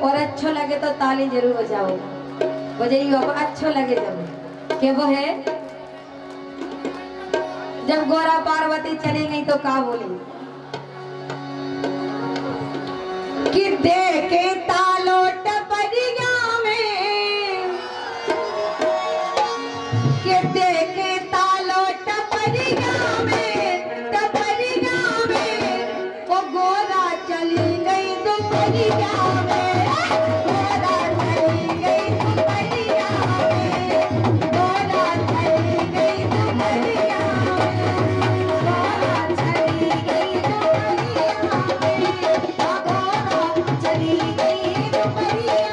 और अच्छो लगे तो ताली जरूर बजाओ, बजाइए अब अच्छो लगे जब के वो है जब गौरा पार्वती चली गई तो का बोली कि देखे तालो टपरिया में, कि देखे तालो टपरिया में वो गोरा चली गई दोपहरिया में, गोरा चली गई दोपहरिया में, गोरा चली गई दोपहरिया में, गोरा चली गई दोपहरिया में, गोरा चली गई दोपहरिया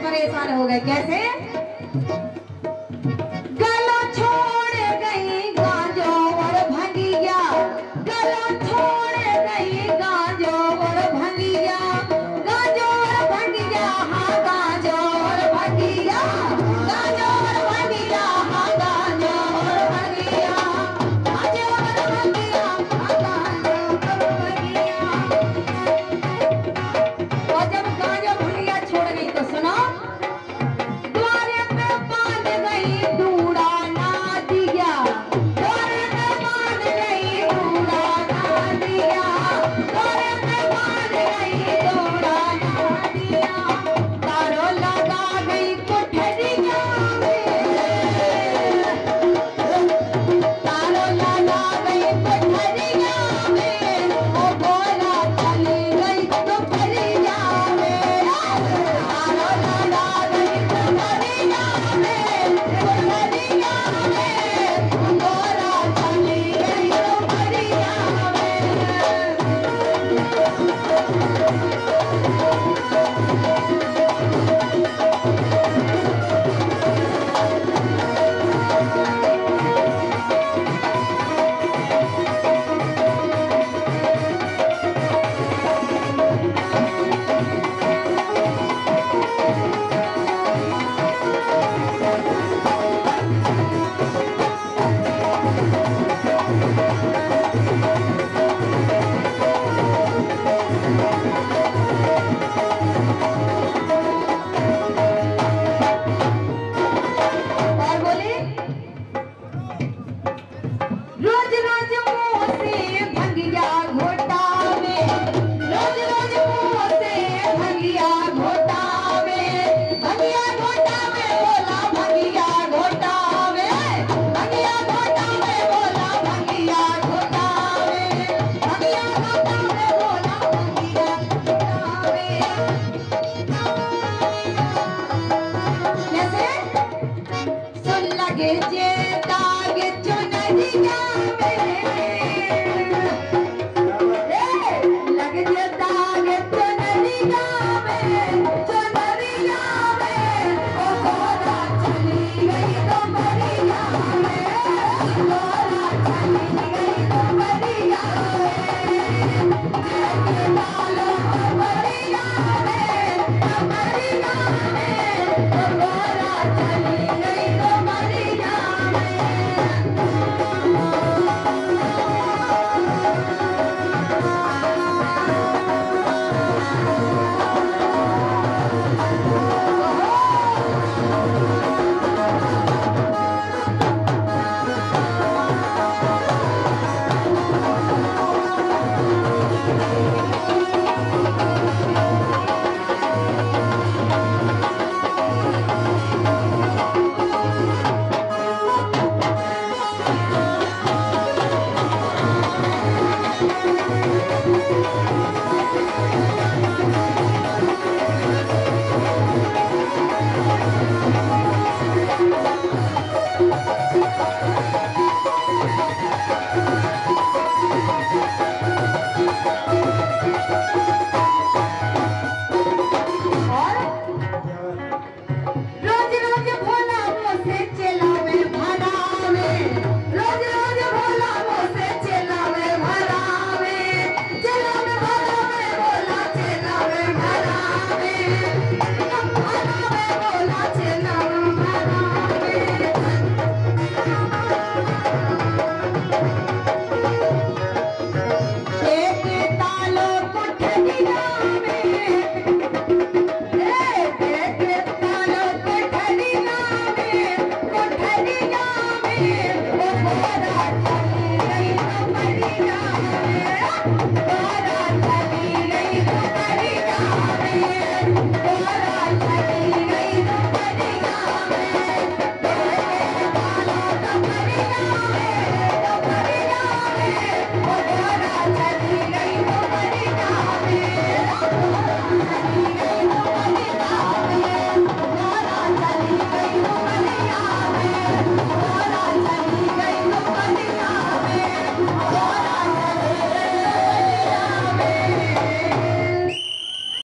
परेशान हो गए। कैसे? गलो छोड़ गई गांजो और भंगिया, गलो छोड़ गई गांजो और भंगिया, गांजो और भंगिया, हाँ गांजो और भंगिया, गांजो और भंगिया, हाँ गांजो और भंगिया, गांजो और भंगिया, हाँ गांजो और भंगिया। और जब गांजो भंगिया छोड़ गई तो सुनो लगे जेता